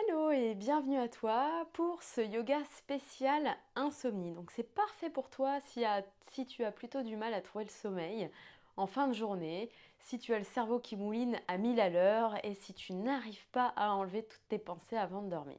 Hello et bienvenue à toi pour ce yoga spécial insomnie. Donc c'est parfait pour toi si tu as plutôt du mal à trouver le sommeil en fin de journée, si tu as le cerveau qui mouline à 1000 à l'heure et si tu n'arrives pas à enlever toutes tes pensées avant de dormir.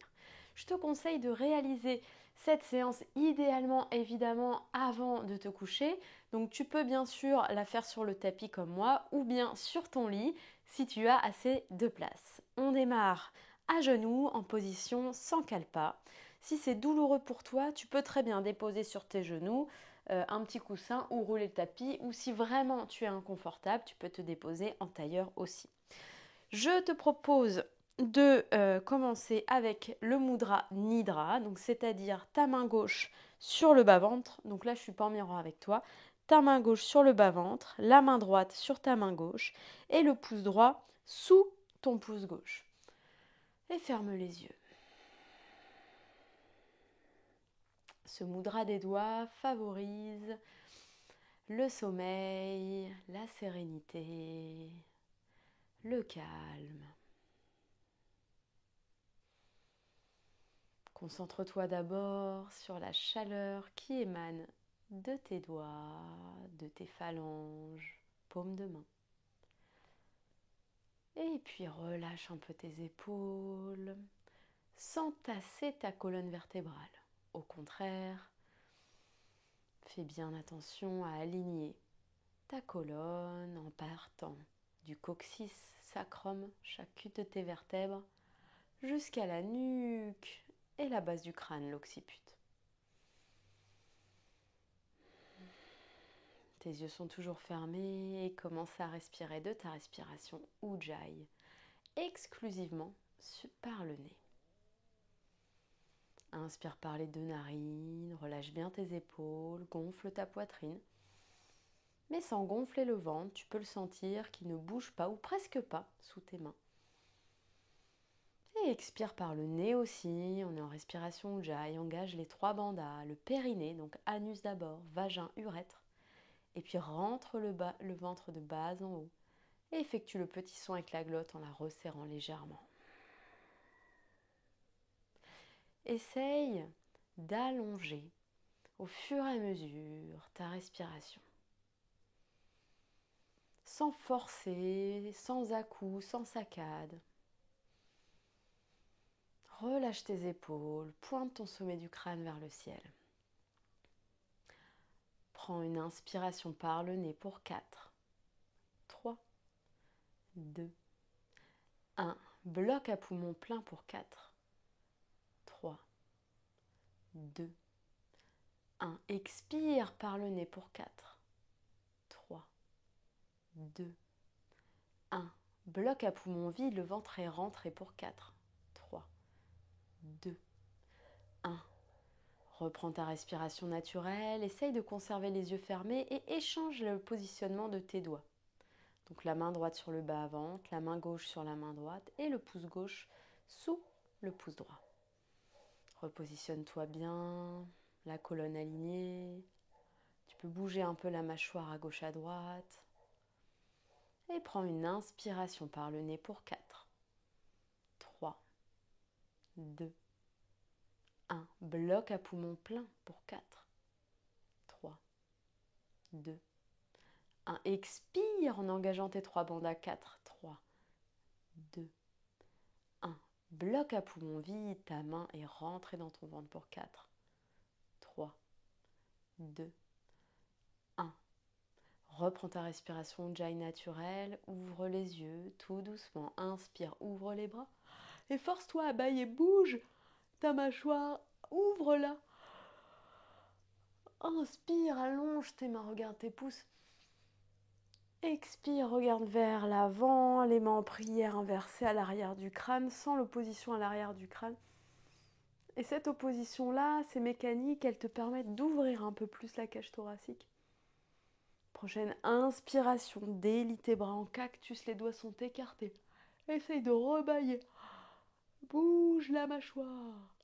Je te conseille de réaliser cette séance idéalement évidemment avant de te coucher. Donc tu peux bien sûr la faire sur le tapis comme moi ou bien sur ton lit si tu as assez de place. On démarre à genoux en position sans calpa. Si c'est douloureux pour toi, tu peux très bien déposer sur tes genoux un petit coussin ou rouler le tapis. Ou si vraiment tu es inconfortable, tu peux te déposer en tailleur aussi. Je te propose de commencer avec le mudra nidra, donc c'est-à-dire ta main gauche sur le bas-ventre. Donc là, je ne suis pas en miroir avec toi. Ta main gauche sur le bas-ventre, la main droite sur ta main gauche et le pouce droit sous ton pouce gauche. Et ferme les yeux. Ce mudra des doigts favorise le sommeil, la sérénité, le calme. Concentre-toi d'abord sur la chaleur qui émane de tes doigts, de tes phalanges, paumes de main. Et puis relâche un peu tes épaules sans tasser ta colonne vertébrale. Au contraire, fais bien attention à aligner ta colonne en partant du coccyx sacrum, chacune de tes vertèbres, jusqu'à la nuque et la base du crâne, l'occiput. Tes yeux sont toujours fermés et commence à respirer de ta respiration Ujjayi, exclusivement par le nez. Inspire par les deux narines, relâche bien tes épaules, gonfle ta poitrine. Mais sans gonfler le ventre, tu peux le sentir qui ne bouge pas ou presque pas sous tes mains. Et expire par le nez aussi, on est en respiration Ujjayi, engage les trois bandhas, le périnée, donc anus d'abord, vagin, urètre. Et puis rentre le ventre de bas en haut. Et effectue le petit son avec la glotte en la resserrant légèrement. Essaye d'allonger au fur et à mesure ta respiration. Sans forcer, sans à-coups, sans saccade. Relâche tes épaules, pointe ton sommet du crâne vers le ciel. Prends une inspiration par le nez pour 4, 3, 2, 1. Bloc à poumon plein pour 4, 3, 2, 1. Expire par le nez pour 4, 3, 2, 1. Bloc à poumon vide, le ventre est rentré pour 4, 3, 2, 1. Reprends ta respiration naturelle, essaye de conserver les yeux fermés et échange le positionnement de tes doigts. Donc la main droite sur le bas-ventre, la main gauche sur la main droite et le pouce gauche sous le pouce droit. Repositionne-toi bien, la colonne alignée. Tu peux bouger un peu la mâchoire à gauche à droite. Et prends une inspiration par le nez pour 4, 3, 2, 1. Bloc à poumon plein pour 4, 3, 2, 1. Expire en engageant tes trois bandes à 4, 3, 2, 1. Bloc à poumon vide, ta main est rentrée dans ton ventre pour 4, 3, 2, 1. Reprends ta respiration Ujjayi naturelle, ouvre les yeux tout doucement, inspire, ouvre les bras et force-toi à bâiller, bouge ta mâchoire, ouvre-la. Inspire, allonge tes mains, regarde tes pouces. Expire, regarde vers l'avant, les mains en prière inversées à l'arrière du crâne, sans l'opposition à l'arrière du crâne. Et cette opposition-là, ces mécaniques, elles te permettent d'ouvrir un peu plus la cage thoracique. Prochaine inspiration, délie tes bras en cactus, les doigts sont écartés. Essaye de rebâiller. Bouge la mâchoire.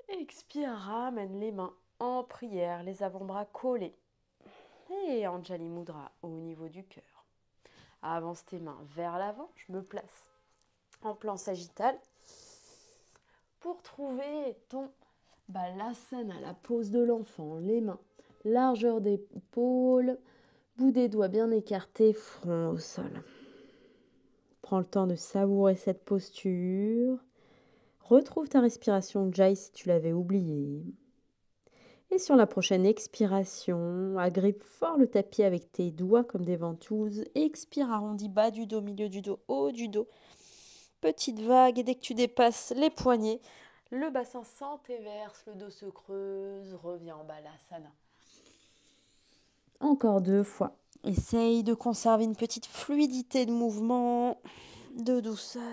Expire, ramène les mains en prière, les avant-bras collés. Et Anjali Mudra au niveau du cœur. Avance tes mains vers l'avant, je me place en plan sagittal. pour trouver ton balasana, la pose de l'enfant, les mains, largeur d'épaule, bout des doigts bien écartés, front au sol. Prends le temps de savourer cette posture. Retrouve ta respiration Jai si tu l'avais oubliée. Et sur la prochaine expiration, agrippe fort le tapis avec tes doigts comme des ventouses. Expire, arrondis bas du dos, milieu du dos, haut du dos. Petite vague et dès que tu dépasses les poignets, le bassin s'entéverse, le dos se creuse, reviens en balasana. Encore 2 fois. Essaye de conserver une petite fluidité de mouvement, de douceur.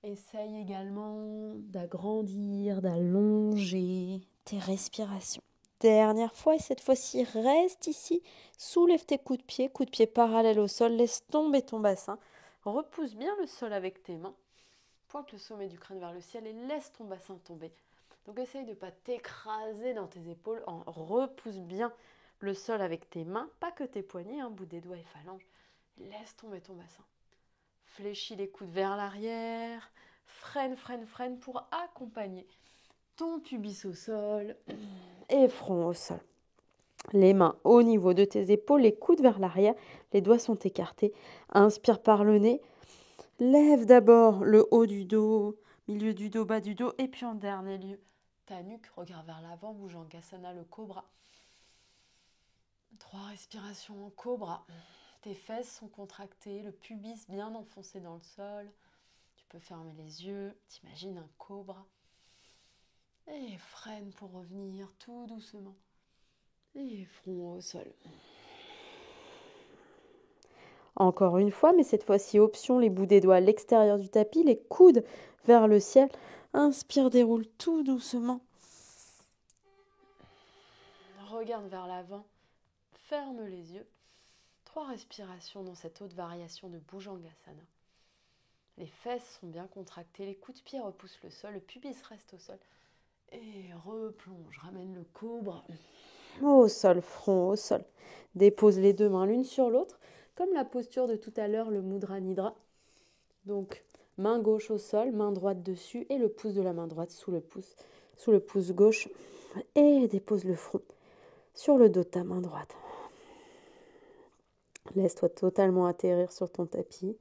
Essaye également d'agrandir, d'allonger tes respirations. Dernière fois, et cette fois-ci, reste ici. Soulève tes coups de pied parallèles au sol. Laisse tomber ton bassin. Repousse bien le sol avec tes mains. Pointe le sommet du crâne vers le ciel et laisse ton bassin tomber. Donc essaye de ne pas t'écraser dans tes épaules. Repousse bien le sol avec tes mains. Pas que tes poignets, bout des doigts et phalanges. Laisse tomber ton bassin. Fléchis les coudes vers l'arrière, freine pour accompagner ton pubis au sol et front au sol. Les mains au niveau de tes épaules, les coudes vers l'arrière, les doigts sont écartés. Inspire par le nez. Lève d'abord le haut du dos, milieu du dos, bas du dos et puis en dernier lieu, ta nuque, regarde vers l'avant, Bhujangasana, le cobra. 3 respirations en cobra. Tes fesses sont contractées, le pubis bien enfoncé dans le sol. Tu peux fermer les yeux, t'imagines un cobra. Et freine pour revenir tout doucement. Et front au sol. Encore une fois, mais cette fois-ci option, les bouts des doigts à l'extérieur du tapis, les coudes vers le ciel. Inspire, déroule tout doucement. Regarde vers l'avant, ferme les yeux. 3 respirations dans cette haute variation de Bhujangasana. Les fesses sont bien contractées, les coups de pied repoussent le sol, le pubis reste au sol. Et replonge, ramène le cobra. Au sol, front au sol. Dépose les 2 mains l'une sur l'autre, comme la posture de tout à l'heure, le Mudra Nidra. Donc, main gauche au sol, main droite dessus et le pouce de la main droite sous le pouce gauche. Et dépose le front sur le dos de ta main droite. Laisse-toi totalement atterrir sur ton tapis.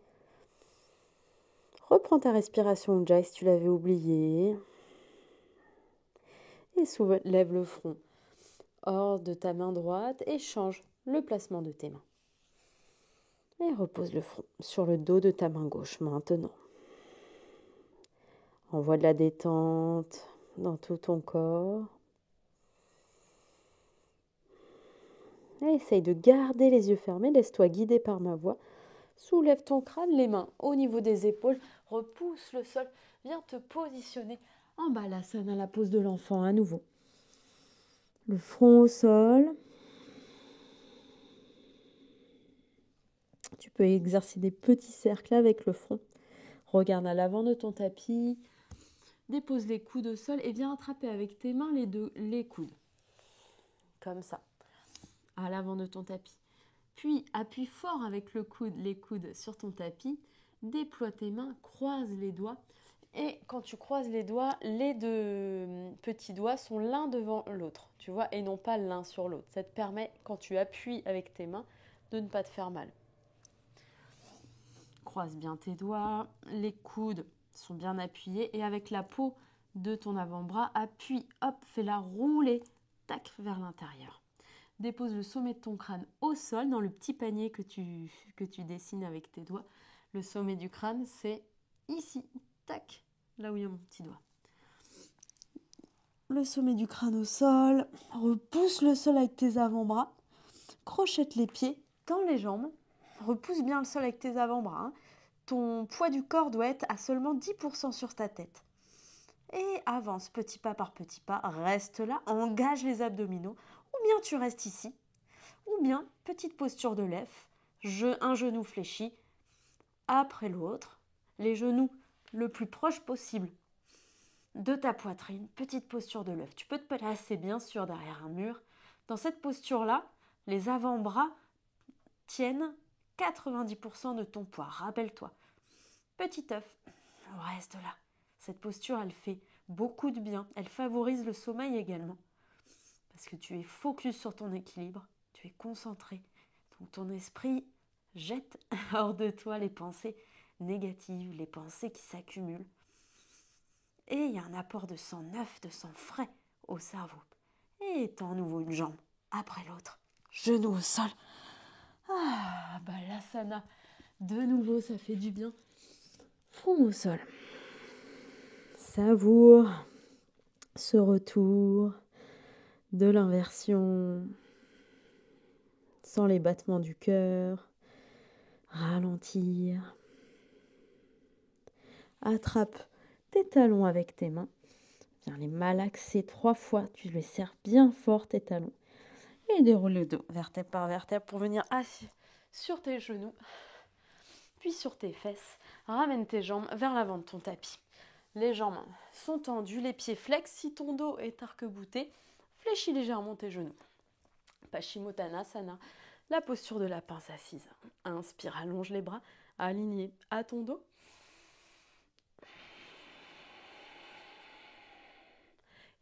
Reprends ta respiration Ujjayi si tu l'avais oublié. Et soulève le front hors de ta main droite et change le placement de tes mains. Et repose le front sur le dos de ta main gauche maintenant. Envoie de la détente dans tout ton corps. Et essaye de garder les yeux fermés. Laisse-toi guider par ma voix. Soulève ton crâne, les mains au niveau des épaules. Repousse le sol. Viens te positionner en balasana, la pose de l'enfant à nouveau. Le front au sol. Tu peux exercer des petits cercles avec le front. Regarde à l'avant de ton tapis. Dépose les coudes au sol et viens attraper avec tes mains les coudes. Comme ça. À l'avant de ton tapis. Puis appuie fort avec les coudes sur ton tapis. Déploie tes mains, croise les doigts. Et quand tu croises les doigts, les 2 petits doigts sont l'un devant l'autre, tu vois, et non pas l'un sur l'autre. Ça te permet, quand tu appuies avec tes mains, de ne pas te faire mal. Croise bien tes doigts, les coudes sont bien appuyés et avec la peau de ton avant-bras, appuie, hop, fais-la rouler, tac, vers l'intérieur. Dépose le sommet de ton crâne au sol, dans le petit panier que tu dessines avec tes doigts. Le sommet du crâne, c'est ici, tac, là où il y a mon petit doigt. Le sommet du crâne au sol, repousse le sol avec tes avant-bras, crochette les pieds dans les jambes, repousse bien le sol avec tes avant-bras. Ton poids du corps doit être à seulement 10% sur ta tête. Et avance petit pas par petit pas, reste là, engage les abdominaux, ou bien tu restes ici, ou bien petite posture de lèvre, un genou fléchi, après l'autre, les genoux le plus proche possible de ta poitrine, petite posture de l'œuf. Tu peux te placer bien sûr derrière un mur. Dans cette posture-là, les avant-bras tiennent 90% de ton poids. Rappelle-toi. Petit œuf, reste là. Cette posture, elle fait beaucoup de bien. Elle favorise le sommeil également. Parce que tu es focus sur ton équilibre, tu es concentré. Donc ton esprit jette hors de toi les pensées négatives, les pensées qui s'accumulent. Et il y a un apport de sang neuf, de sang frais au cerveau. Et tends à nouveau une jambe après l'autre. Genou au sol. Ah, l'asana. De nouveau, ça fait du bien. Front au sol. Savoure ce retour de l'inversion sans les battements du cœur. Ralentir. Attrape tes talons avec tes mains. Viens les malaxer 3 fois. Tu les serres bien fort, tes talons. Et déroule le dos, vertèbre par vertèbre, pour venir assis sur tes genoux, puis sur tes fesses. Ramène tes jambes vers l'avant de ton tapis. Les jambes sont tendues, les pieds flex. Si ton dos est arc-bouté, fléchis légèrement tes genoux. Paschimottanasana, la posture de la pince assise. Inspire, allonge les bras, alignés à ton dos.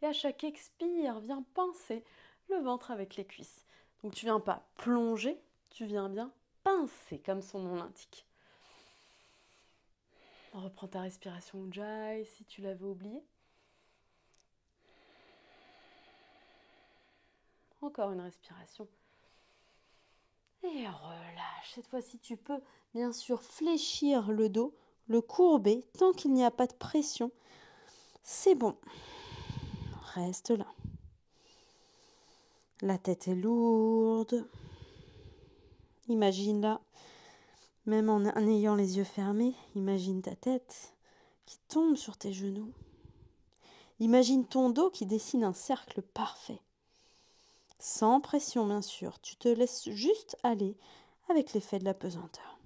Et à chaque expire, viens pincer le ventre avec les cuisses. Donc tu viens pas plonger, tu viens bien pincer, comme son nom l'indique. Reprends ta respiration Ujjayi si tu l'avais oublié. Encore une respiration. Et relâche. Cette fois-ci, tu peux bien sûr fléchir le dos, le courber, tant qu'il n'y a pas de pression. C'est bon. Reste là. La tête est lourde. Imagine là, même en ayant les yeux fermés, imagine ta tête qui tombe sur tes genoux. Imagine ton dos qui dessine un cercle parfait. Sans pression, bien sûr. Tu te laisses juste aller avec l'effet de la pesanteur.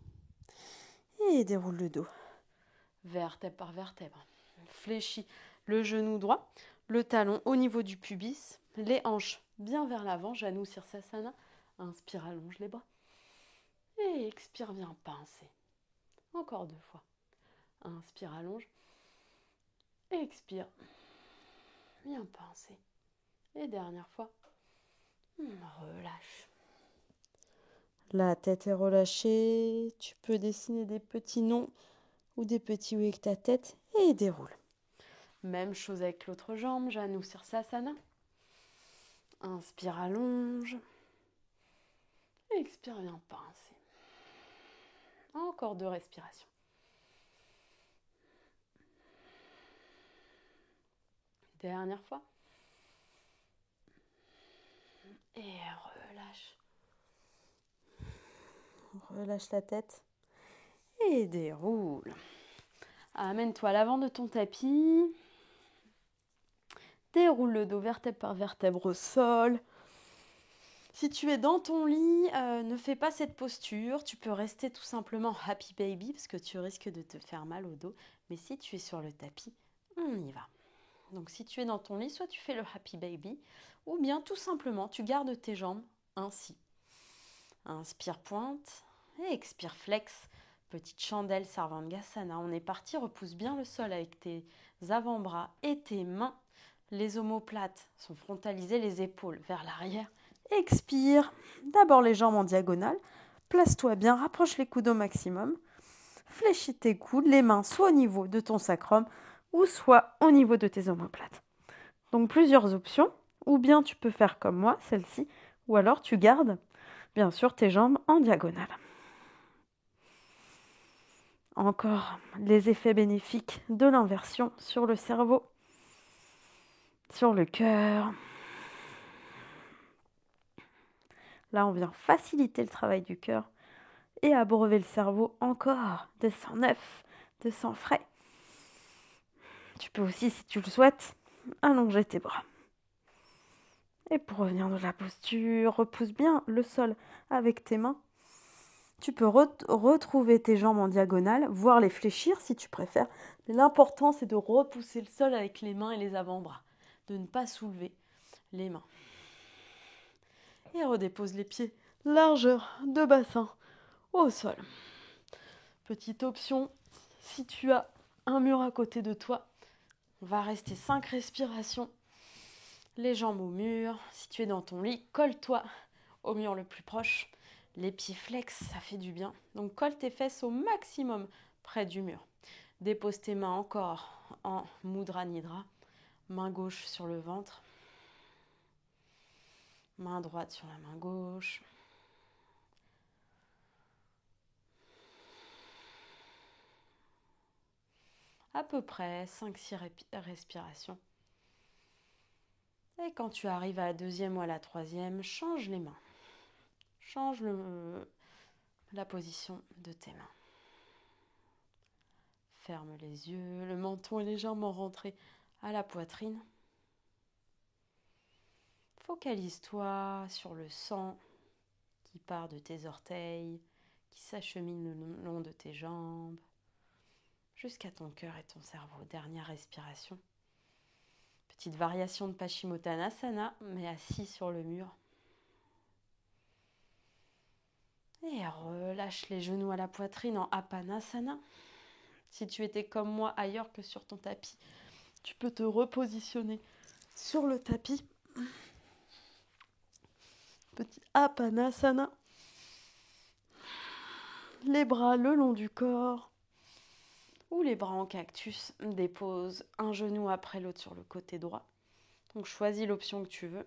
Et déroule le dos. Vertèbre par vertèbre. Fléchis le genou droit, le talon au niveau du pubis, les hanches bien vers l'avant, Janu Sirsasana. Inspire, allonge les bras. Et expire, viens pincer. Encore 2 fois. Inspire, allonge. Expire. Viens pincer. Et dernière fois. Relâche. La tête est relâchée. Tu peux dessiner des petits noms ou des petits oui avec ta tête et déroule. Même chose avec l'autre jambe, Janu Sirsasana. Inspire, allonge. Expire, viens pincer. Encore 2 respirations. Dernière fois. Et relâche. Relâche la tête. Et déroule. Amène-toi à l'avant de ton tapis. Déroule le dos vertèbre par vertèbre au sol. Si tu es dans ton lit, ne fais pas cette posture. Tu peux rester tout simplement happy baby parce que tu risques de te faire mal au dos. Mais si tu es sur le tapis, on y va. Donc si tu es dans ton lit, soit tu fais le happy baby ou bien tout simplement tu gardes tes jambes ainsi. Inspire, pointe et expire, flex. Petite chandelle Sarvangasana. On est parti, repousse bien le sol avec tes avant-bras et tes mains. Les omoplates sont frontalisées, les épaules vers l'arrière. Expire. D'abord les jambes en diagonale. Place-toi bien, rapproche les coudes au maximum. Fléchis tes coudes, les mains soit au niveau de ton sacrum ou soit au niveau de tes omoplates. Donc plusieurs options. Ou bien tu peux faire comme moi, celle-ci, ou alors tu gardes bien sûr tes jambes en diagonale. Encore les effets bénéfiques de l'inversion sur le cerveau, sur le cœur. Là, on vient faciliter le travail du cœur et abreuver le cerveau encore de sang neuf, de sang frais. Tu peux aussi, si tu le souhaites, allonger tes bras. Et pour revenir dans la posture, repousse bien le sol avec tes mains. Tu peux retrouver tes jambes en diagonale, voire les fléchir si tu préfères. Mais l'important, c'est de repousser le sol avec les mains et les avant-bras. De ne pas soulever les mains. Et redépose les pieds, largeur de bassin au sol. Petite option, si tu as un mur à côté de toi, On va rester 5 respirations. Les jambes au mur. Si tu es dans ton lit, colle-toi au mur le plus proche. Les pieds flex, ça fait du bien. Donc colle tes fesses au maximum près du mur. Dépose tes mains encore en Mudra Nidra. Main gauche sur le ventre. Main droite sur la main gauche. À peu près 5-6 respirations. Et quand tu arrives à la deuxième ou à la troisième, change les mains. Change la position de tes mains. Ferme les yeux, le menton est légèrement rentré à la poitrine. Focalise-toi sur le sang qui part de tes orteils, qui s'achemine le long de tes jambes, jusqu'à ton cœur et ton cerveau. Dernière respiration. Petite variation de Paschimottanasana, mais assis sur le mur. Et relâche les genoux à la poitrine en Apanasana. Si tu étais comme moi ailleurs que sur ton tapis, tu peux te repositionner sur le tapis. Petit Apanasana. Les bras le long du corps. Ou les bras en cactus. Dépose un genou après l'autre sur le côté droit. Donc choisis l'option que tu veux.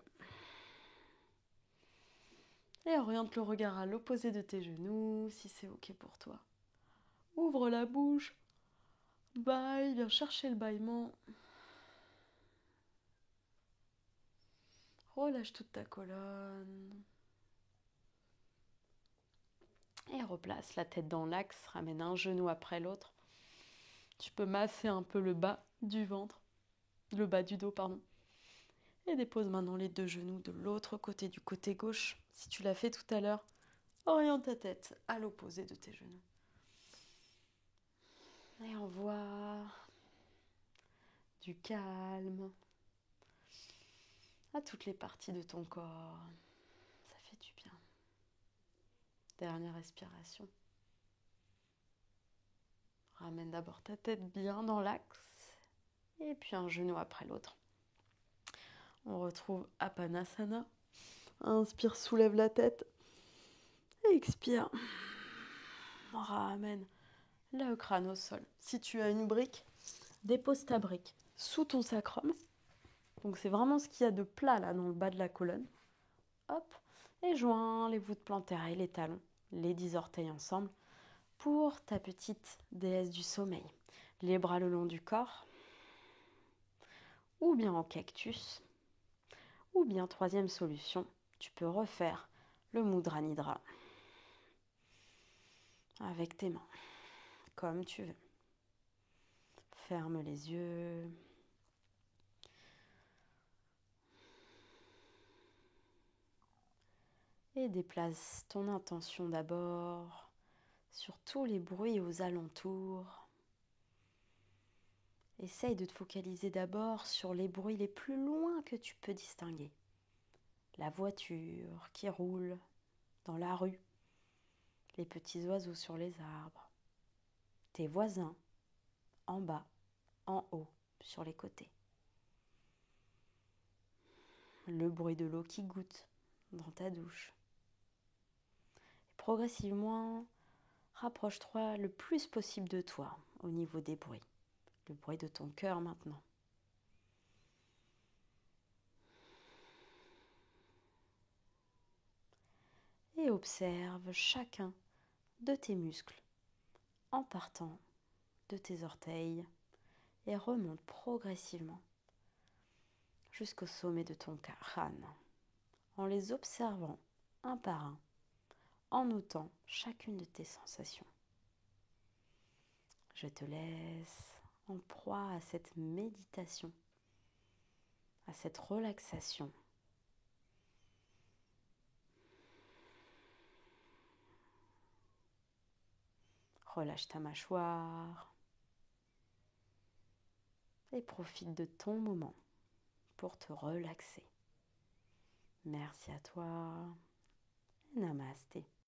Et oriente le regard à l'opposé de tes genoux, si c'est ok pour toi. Ouvre la bouche. Bâille, viens chercher le bâillement. Relâche toute ta colonne. Et replace la tête dans l'axe. Ramène un genou après l'autre. Tu peux masser un peu le bas du ventre. Le bas du dos, pardon. Et dépose maintenant les deux genoux de l'autre côté, du côté gauche. Si tu l'as fait tout à l'heure, oriente ta tête à l'opposé de tes genoux. Et envoie du calme à toutes les parties de ton corps. Ça fait du bien. Dernière respiration. Ramène d'abord ta tête bien dans l'axe. Et puis un genou après l'autre. On retrouve Apanasana. Inspire, soulève la tête. Expire. Ramène le crâne au sol. Si tu as une brique, dépose ta brique sous ton sacrum. Donc c'est vraiment ce qu'il y a de plat là dans le bas de la colonne. Hop. Et joins les voûtes plantaires et les talons, les 10 orteils ensemble, pour ta petite déesse du sommeil. Les bras le long du corps, ou bien en cactus, ou bien troisième solution, tu peux refaire le Mudra Nidra avec tes mains, comme tu veux. Ferme les yeux. Et déplace ton intention d'abord sur tous les bruits aux alentours. Essaye de te focaliser d'abord sur les bruits les plus loin que tu peux distinguer. La voiture qui roule dans la rue, les petits oiseaux sur les arbres, tes voisins en bas, en haut, sur les côtés. Le bruit de l'eau qui goutte dans ta douche. Et progressivement, rapproche-toi le plus possible de toi au niveau des bruits. Le bruit de ton cœur maintenant. Et observe chacun de tes muscles en partant de tes orteils et remonte progressivement jusqu'au sommet de ton crâne en les observant un par un, en notant chacune de tes sensations. Je te laisse en proie à cette méditation, à cette relaxation. Relâche ta mâchoire et profite de ton moment pour te relaxer. Merci à toi. Namasté.